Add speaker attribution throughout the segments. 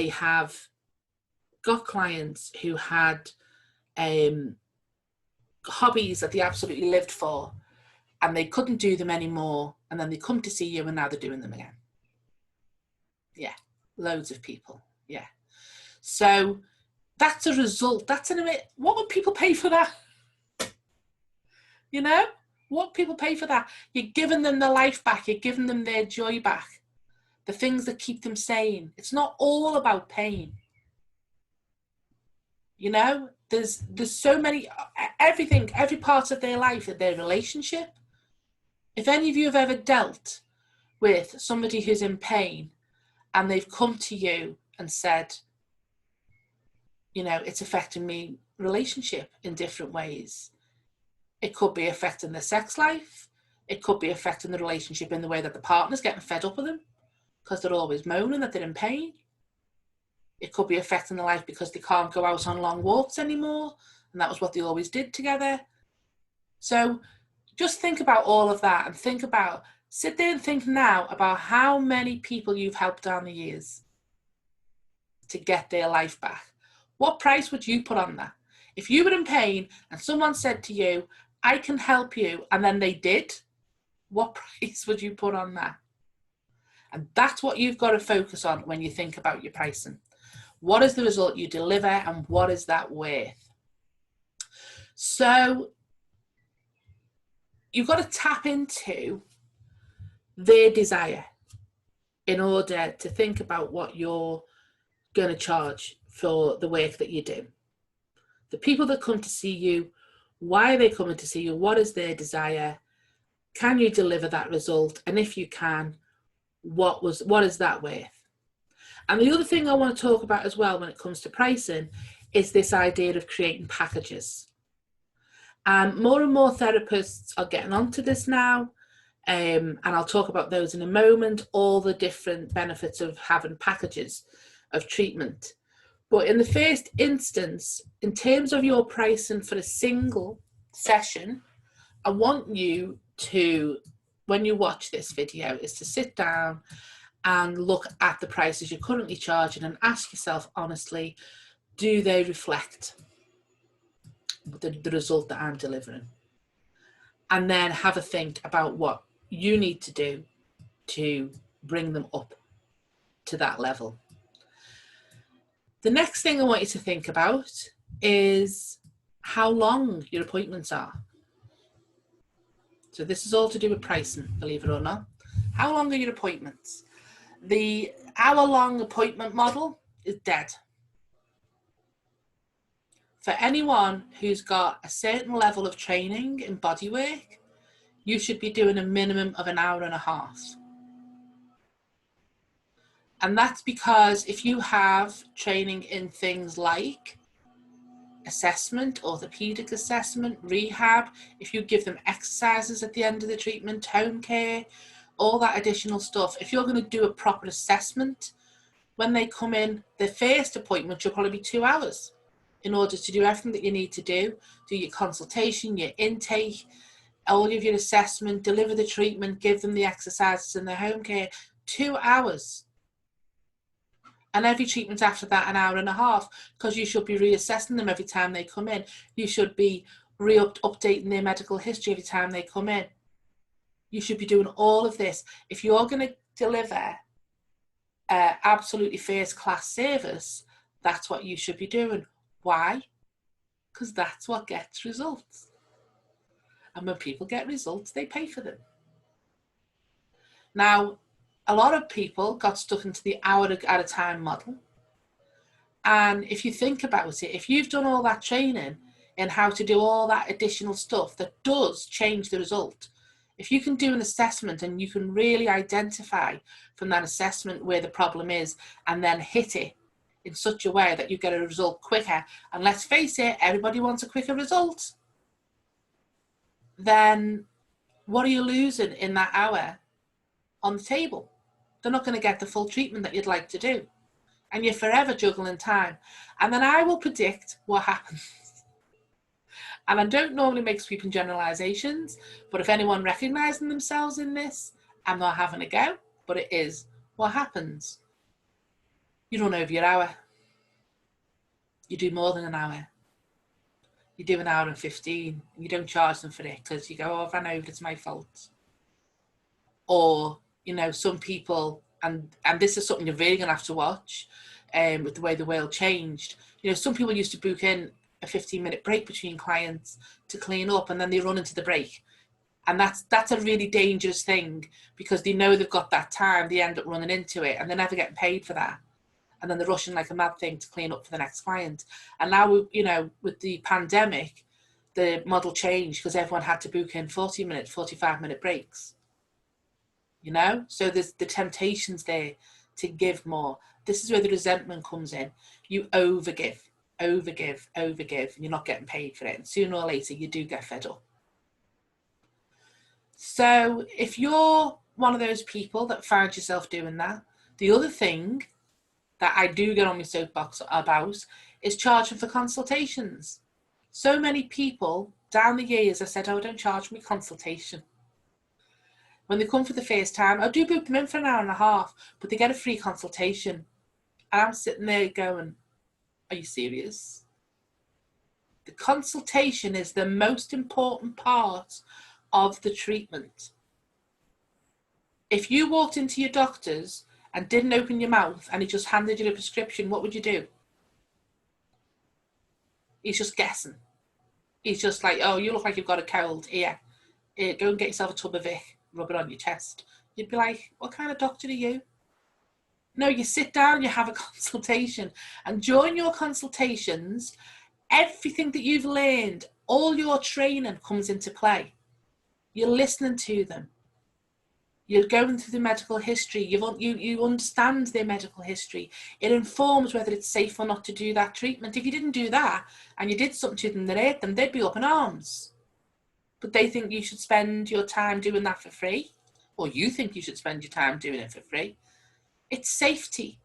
Speaker 1: I have got clients who had hobbies that they absolutely lived for, and they couldn't do them anymore, and then they come to see you and now they're doing them again. Yeah, loads of people. Yeah. So that's a result. That's what would people pay for that? You know, what people pay for that? You're giving them their life back. You're giving them their joy back. The things that keep them sane. It's not all about pain. You know, there's so many, everything, every part of their life, their relationship. If any of you have ever dealt with somebody who's in pain and they've come to you and said, you know, it's affecting me relationship in different ways. It could be affecting their sex life. It could be affecting the relationship in the way that the partner's getting fed up with them because they're always moaning that they're in pain. It could be affecting their life because they can't go out on long walks anymore, and that was what they always did together. So just think about all of that, and sit there and think now about how many people you've helped down the years to get their life back. What price would you put on that? If you were in pain and someone said to you, I can help you, and then they did, what price would you put on that? And that's what you've got to focus on when you think about your pricing. What is the result you deliver, and what is that worth? So you've got to tap into their desire in order to think about what you're going to charge for the work that you do. The people that come to see you, why are they coming to see you? What is their desire? Can you deliver that result? And if you can, what is that worth? And the other thing I want to talk about as well when it comes to pricing is this idea of creating packages. And more therapists are getting onto this now, and I'll talk about those in a moment, all the different benefits of having packages of treatment. But in the first instance, in terms of your pricing for a single session, I want you to, when you watch this video, is to sit down and look at the prices you're currently charging and ask yourself honestly, do they reflect the result that I'm delivering? And then have a think about what you need to do to bring them up to that level. The next thing I want you to think about is how long your appointments are. So this is all to do with pricing, believe it or not. How long are your appointments? The hour-long appointment model is dead. For anyone who's got a certain level of training in bodywork, you should be doing a minimum of an hour and a half. And that's because if you have training in things like assessment, orthopedic assessment, rehab, if you give them exercises at the end of the treatment, home care, all that additional stuff, if you're going to do a proper assessment, when they come in, the first appointment should probably be 2 hours in order to do everything that you need to do your consultation, your intake, all of your assessment, deliver the treatment, give them the exercises and their home care, 2 hours. And every treatment after that, an hour and a half, because you should be reassessing them every time they come in. You should be updating their medical history every time they come in. You should be doing all of this. If you're going to deliver absolutely first-class service, that's what you should be doing. Why? Because that's what gets results. And when people get results, they pay for them. Now, a lot of people got stuck into the hour at a time model. And if you think about it, if you've done all that training in how to do all that additional stuff that does change the result, if you can do an assessment and you can really identify from that assessment where the problem is and then hit it in such a way that you get a result quicker, and let's face it, everybody wants a quicker result, then what are you losing in that hour on the table? They're not going to get the full treatment that you'd like to do. And you're forever juggling time. And then I will predict what happens. And I don't normally make sweeping generalizations, but if anyone recognizing themselves in this, I'm not having a go, but it is what happens. You run over your hour. You do more than an hour. You do an hour and 15, and you don't charge them for it because you go, oh, I've run over, it's my fault. Or, you know, some people, and this is something you're really going to have to watch with the way the world changed. You know, some people used to book in a 15-minute break between clients to clean up, and then they run into the break. And that's a really dangerous thing, because they know they've got that time, they end up running into it, and they're never getting paid for that. And then they're rushing like a mad thing to clean up for the next client. And now, you know, with the pandemic, the model changed because everyone had to book in 40-minute, 45-minute breaks. You know, so there's the temptations there to give more. This is where the resentment comes in. You overgive, and you're not getting paid for it. And sooner or later, you do get fed up. So if you're one of those people that find yourself doing that, the other thing that I do get on my soapbox about is charging for consultations. So many people down the years have said, oh, don't charge me consultation. When they come for the first time, I do book them in for an hour and a half, but they get a free consultation. And I'm sitting there going, are you serious? The consultation is the most important part of the treatment. If you walked into your doctor's and didn't open your mouth and he just handed you a prescription, what would you do? He's just guessing. He's just like, oh, you look like you've got a cold. Here, go and get yourself a tub of Vic, rub it on your chest. You'd be like, what kind of doctor are you? No, you sit down, you have a consultation. And during your consultations, everything that you've learned, all your training comes into play. You're listening to them. You're going through the medical history. You understand their medical history. It informs whether it's safe or not to do that treatment. If you didn't do that and you did something to them that hurt them, they'd be up in arms. But they think you should spend your time doing that for free. Or you think you should spend your time doing it for free. It's safety.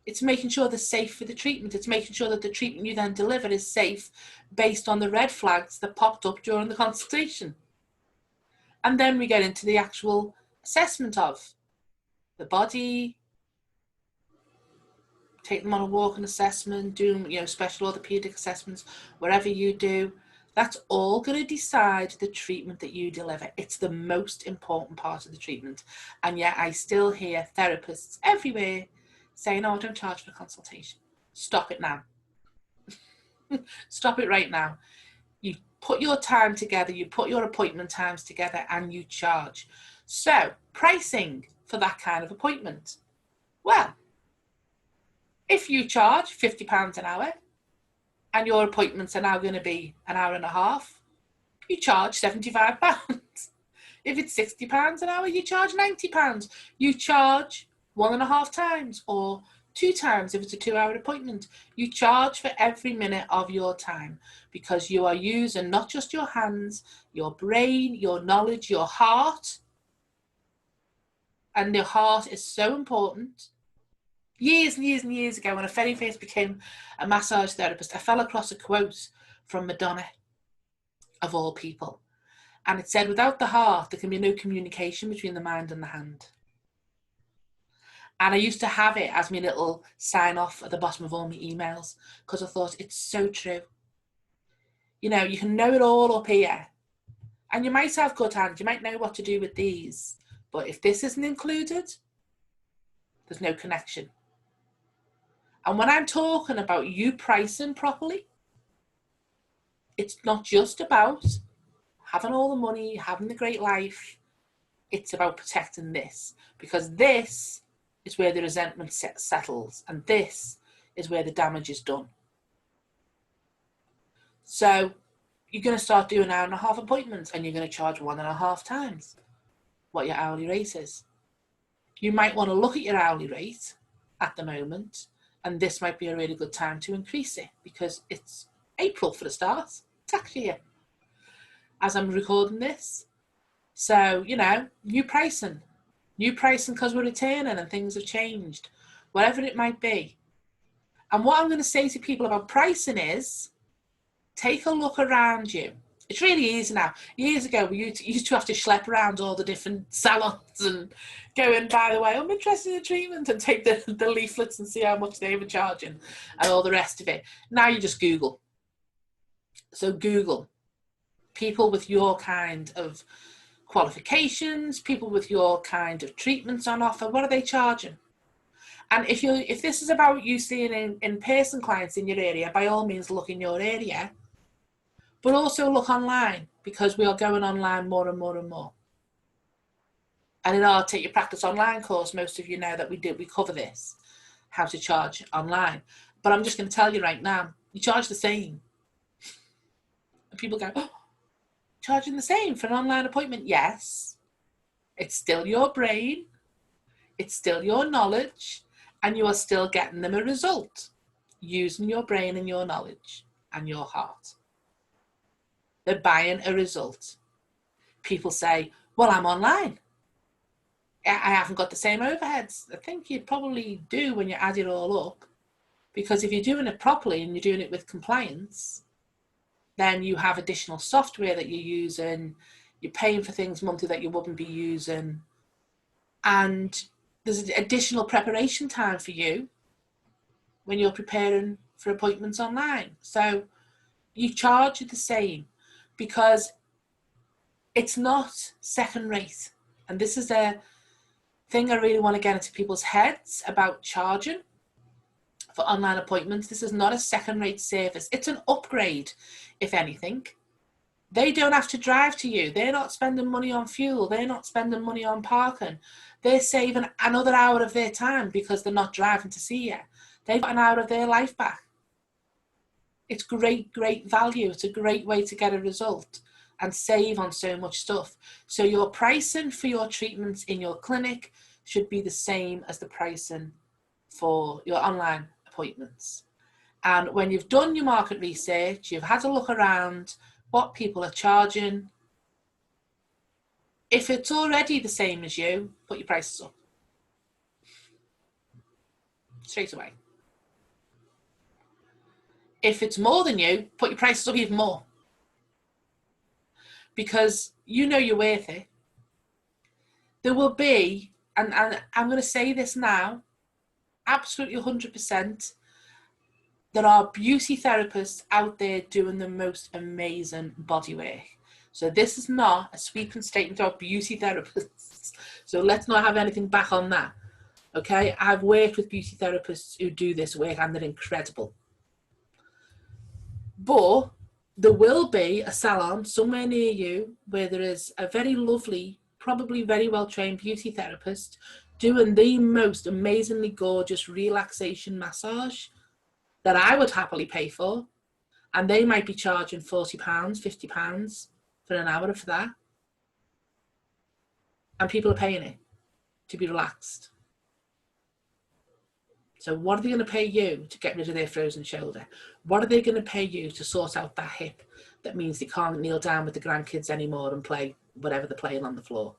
Speaker 1: It's making sure they're safe for the treatment. It's making sure that the treatment you then deliver is safe based on the red flags that popped up during the consultation. And then we get into the actual assessment of the body, take them on a walking assessment, doing, you know, special orthopedic assessments, whatever you do. That's all going to decide the treatment that you deliver. It's the most important part of the treatment. And yet I still hear therapists everywhere saying, oh, don't charge for a consultation. Stop it now. Stop it right now. You put your time together, you put your appointment times together, and you charge. So, pricing for that kind of appointment. Well, if you charge £50 an hour and your appointments are now going to be an hour and a half, you charge £75. If it's £60 an hour, you charge £90. You charge 1.5 times or 2 times if it's a 2-hour appointment. You charge for every minute of your time because you are using not just your hands, your brain, your knowledge, your heart. And the heart is so important. Years and years and years ago, when I very first became a massage therapist, I fell across a quote from Madonna, of all people. And it said, without the heart, there can be no communication between the mind and the hand. And I used to have it as my little sign off at the bottom of all my emails because I thought it's so true. You know, you can know it all up here. And you might have good hands. You might know what to do with these. But if this isn't included, there's no connection. And when I'm talking about you pricing properly, it's not just about having all the money, having the great life. It's about protecting this, because this is where the resentment settles, and this is where the damage is done. So you're going to start doing 1.5 hour appointments, and you're going to charge 1.5 times what your hourly rate is. You might want to look at your hourly rate at the moment, and this might be a really good time to increase it because it's April for the start, tax year, as I'm recording this. So, you know, new pricing because we're returning and things have changed, whatever it might be. And what I'm going to say to people about pricing is, take a look around you It's really easy now. Years ago, we used to have to schlep around all the different salons and go in, by the way, I'm interested in treatment, and take the leaflets and see how much they were charging and all the rest of it. Now you just Google. So Google people with your kind of qualifications, people with your kind of treatments on offer. What are they charging? And if this is about you seeing in-person clients in your area, by all means look in your area, but also look online, because we are going online more and more and more. And in our Take Your Practice Online course, most of you know that we cover this, how to charge online. But I'm just going to tell you right now, you charge the same. And people go, oh, charging the same for an online appointment? Yes. It's still your brain, it's still your knowledge, and you are still getting them a result using your brain and your knowledge and your heart. They're buying a result. People say, well, I'm online. I haven't got the same overheads. I think you probably do when you add it all up. Because if you're doing it properly and you're doing it with compliance, then you have additional software that you're using. You're paying for things monthly that you wouldn't be using. And there's additional preparation time for you when you're preparing for appointments online. So you charge the same, because it's not second rate. And this is a thing I really want to get into people's heads about charging for online appointments. This is not a second rate service. It's an upgrade, if anything. They don't have to drive to you. They're not spending money on fuel. They're not spending money on parking. They're saving another hour of their time because they're not driving to see you. They've got an hour of their life back. It's great, great value. It's a great way to get a result and save on so much stuff. So your pricing for your treatments in your clinic should be the same as the pricing for your online appointments. And when you've done your market research, you've had a look around what people are charging. If it's already the same as you, put your prices up straight away. If it's more than you, put your prices up even more, because you know you're worth it. There will be, and I'm going to say this now, absolutely 100%, there are beauty therapists out there doing the most amazing body work. So this is not a sweeping statement about beauty therapists. So let's not have anything back on that. Okay, I've worked with beauty therapists who do this work and they're incredible. But there will be a salon somewhere near you where there is a very lovely, probably very well-trained beauty therapist doing the most amazingly gorgeous relaxation massage that I would happily pay for. And they might be charging £40, £50 for an hour for that. And people are paying it to be relaxed. So what are they going to pay you to get rid of their frozen shoulder? What are they going to pay you to sort out that hip that means they can't kneel down with the grandkids anymore and play whatever they're playing on the floor?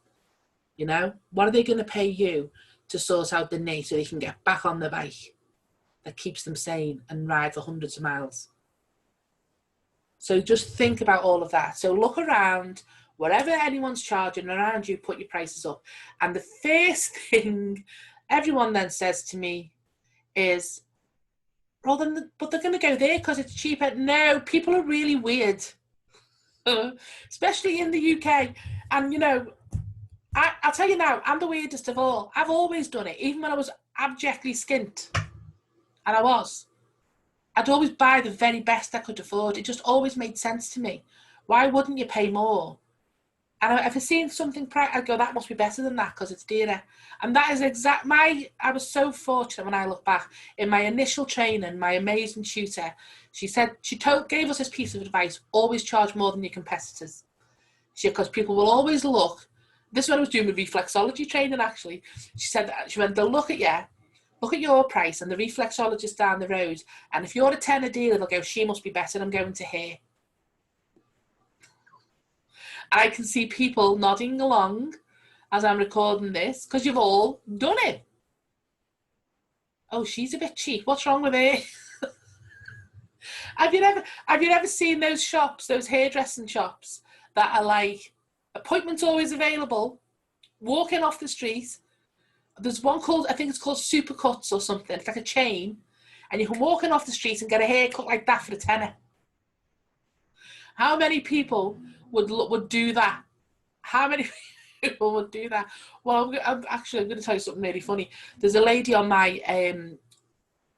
Speaker 1: You know, what are they going to pay you to sort out the knee so they can get back on the bike that keeps them sane and ride for hundreds of miles? So just think about all of that. So look around, whatever anyone's charging around you, put your prices up. And the first thing everyone then says to me is, well, then, but they're going to go there because it's cheaper. No, people are really weird, especially in the UK. And, you know, I'll tell you now, I'm the weirdest of all. I've always done it, even when I was abjectly skint. And I'd always buy the very best I could afford. It just always made sense to me. Why wouldn't you pay more? And if I seen something, I'd go, that must be better than that because it's dearer. And that is I was so fortunate when I look back. In my initial training, my amazing tutor, she gave us this piece of advice: always charge more than your competitors. Because people will always look. This is when I was doing my reflexology training, actually. She went, they'll look at your price and the reflexologist down the road. And if you're a tenner dealer, they'll go, she must be better, I'm going to her. I can see people nodding along as I'm recording this because you've all done it. Oh, she's a bit cheap. What's wrong with her? Have you ever seen those shops, those hairdressing shops that are like appointments always available, walking off the street? There's one called, I think it's called Supercuts or something. It's like a chain, and you can walk in off the street and get a haircut like that for a tenner. How many people would do that? How many people would do that? Well, I'm going to tell you something really funny. There's a lady on my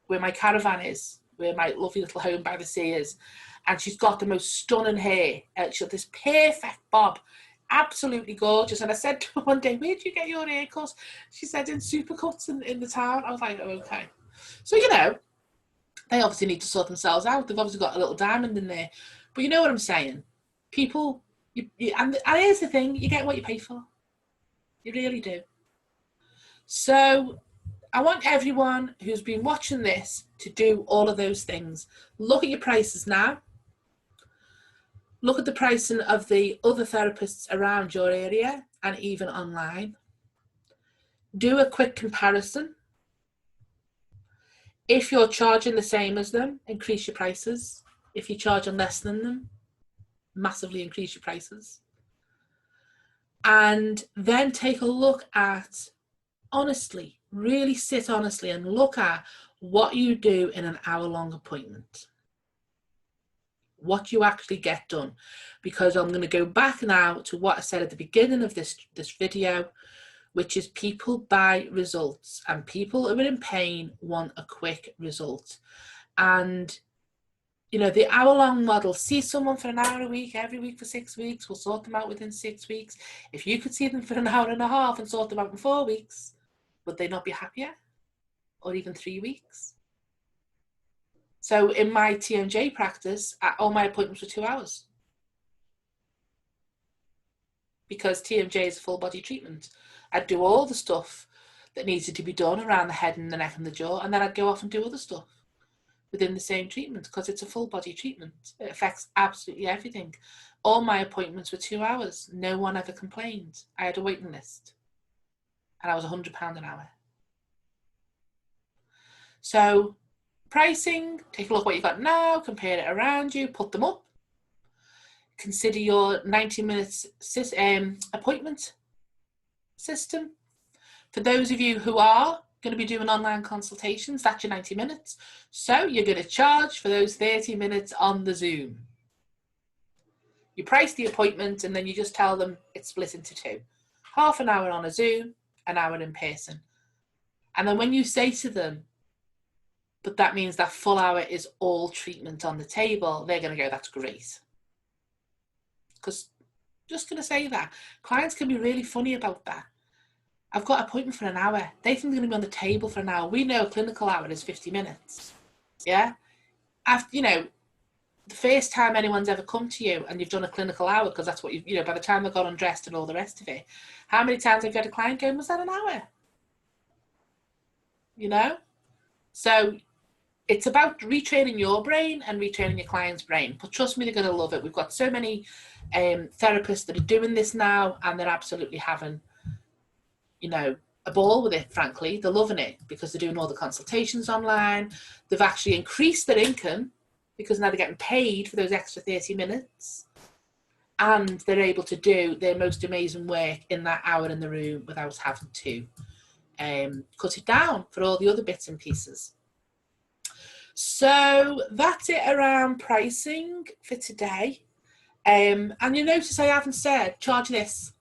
Speaker 1: where my caravan is, where my lovely little home by the sea is, and she's got the most stunning hair. She's got this perfect bob, absolutely gorgeous. And I said to her one day, "Where do you get your hair cut?" She said, "In Supercuts in the town." I was like, "Oh, okay." So, you know, they obviously need to sort themselves out. They've obviously got a little diamond in there. But you know what I'm saying? People, and here's the thing, you get what you pay for. You really do. So I want everyone who's been watching this to do all of those things. Look at your prices now. Look at the pricing of the other therapists around your area and even online. Do a quick comparison. If you're charging the same as them, increase your prices. If you're charging less than them, massively increase your prices. And then take a look at, honestly, really sit honestly and look at what you do in an hour-long appointment. What you actually get done. Because I'm going to go back now to what I said at the beginning of this video, which is people buy results, and people who are in pain want a quick result. And you know, the hour-long model, see someone for an hour a week, every week for 6 weeks, we'll sort them out within 6 weeks. If you could see them for an hour and a half and sort them out in 4 weeks, would they not be happier? Or even 3 weeks? So in my TMJ practice, all my appointments were 2 hours. Because TMJ is a full body treatment. I'd do all the stuff that needed to be done around the head and the neck and the jaw, and then I'd go off and do other stuff within the same treatment, because it's a full body treatment. It affects absolutely everything. All my appointments were 2 hours. No one ever complained. I had a waiting list, and I was £100 an hour. So pricing, take a look what you've got now, compare it around you, put them up. Consider your 90 minutes appointment system. For those of you who are going to be doing online consultations, that's your 90 minutes. So you're going to charge for those 30 minutes on the Zoom. You price the appointment and then you just tell them it's split into two. Half an hour on a Zoom, an hour in person. And then when you say to them, but that means that full hour is all treatment on the table, they're going to go, that's great. Because just going to say that. Clients can be really funny about that. I've got an appointment for an hour. They think they're going to be on the table for an hour. We know a clinical hour is 50 minutes. Yeah? After, you know, the first time anyone's ever come to you and you've done a clinical hour, because that's what you know, by the time they've got undressed and all the rest of it, how many times have you had a client going, was that an hour? You know? So it's about retraining your brain and retraining your client's brain. But trust me, they're going to love it. We've got so many therapists that are doing this now, and they're absolutely having, you know, a ball with it, frankly. They're loving it because they're doing all the consultations online. They've actually increased their income because now they're getting paid for those extra 30 minutes. And they're able to do their most amazing work in that hour in the room without having to cut it down for all the other bits and pieces. So that's it around pricing for today. And you notice I haven't said charge this,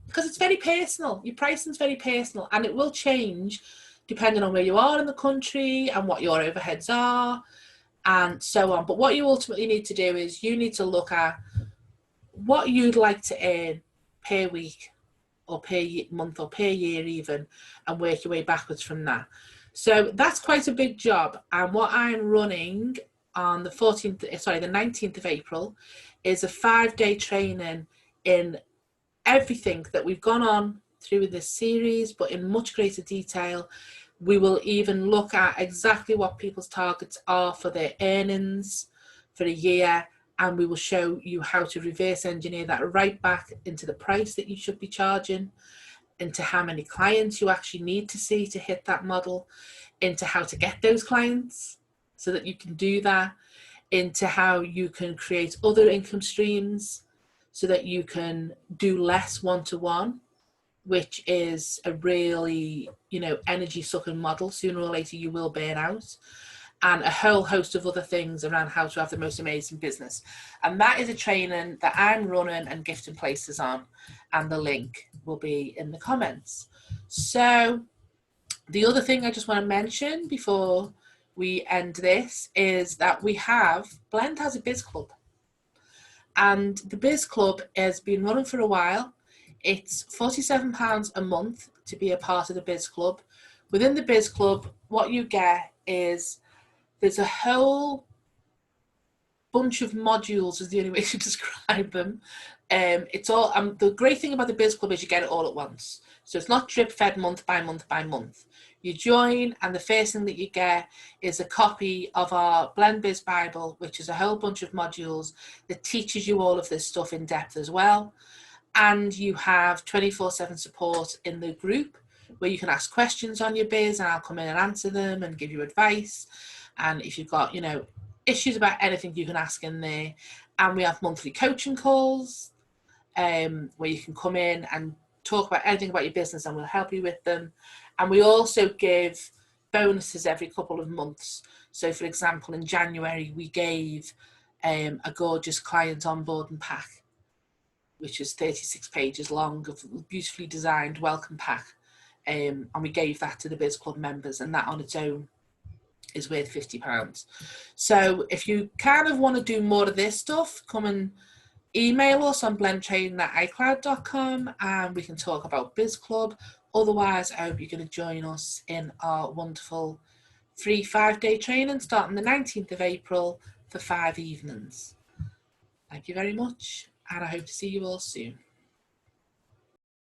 Speaker 1: because it's very personal. Your pricing is very personal, and it will change depending on where you are in the country and what your overheads are and so on. But what you ultimately need to do is you need to look at what you'd like to earn per week or per month or per year even, and work your way backwards from that. So that's quite a big job. And what I'm running on the 19th of April is a 5-day training in everything that we've gone on through this series, but in much greater detail. We will even look at exactly what people's targets are for their earnings for a year, and we will show you how to reverse engineer that right back into the price that you should be charging, into how many clients you actually need to see to hit that model, into how to get those clients, so that you can do that, into how you can create other income streams so that you can do less one-to-one, which is a really, you know, energy sucking model. Sooner or later you will burn out. And a whole host of other things around how to have the most amazing business. And that is a training that I'm running and gifting places on, and the link will be in the comments. So the other thing I just want to mention before we end this is that Blend has a biz club. And the biz club has been running for a while. It's £47 a month to be a part of the biz club. Within the biz club, what you get is there's a whole bunch of modules, is the only way to describe them. It's all the great thing about the biz club is you get it all at once. So it's not drip fed month by month by month. You join, and the first thing that you get is a copy of our Blend Biz Bible, which is a whole bunch of modules that teaches you all of this stuff in depth as well. And you have 24/7 support in the group where you can ask questions on your biz, and I'll come in and answer them and give you advice. And if you've got, you know, issues about anything, you can ask in there. And we have monthly coaching calls where you can come in and talk about anything about your business, and we'll help you with them. And we also give bonuses every couple of months. So for example, in January, we gave a gorgeous client onboarding pack, which is 36 pages long, of beautifully designed welcome pack. And we gave that to the Biz Club members, and that on its own is worth £50. So if you kind of want to do more of this stuff, come and email us on blendtraining@icloud.com and we can talk about Biz Club. Otherwise, I hope you're going to join us in our wonderful free 5-day training starting the 19th of April for 5 evenings. Thank you very much, and I hope to see you all soon.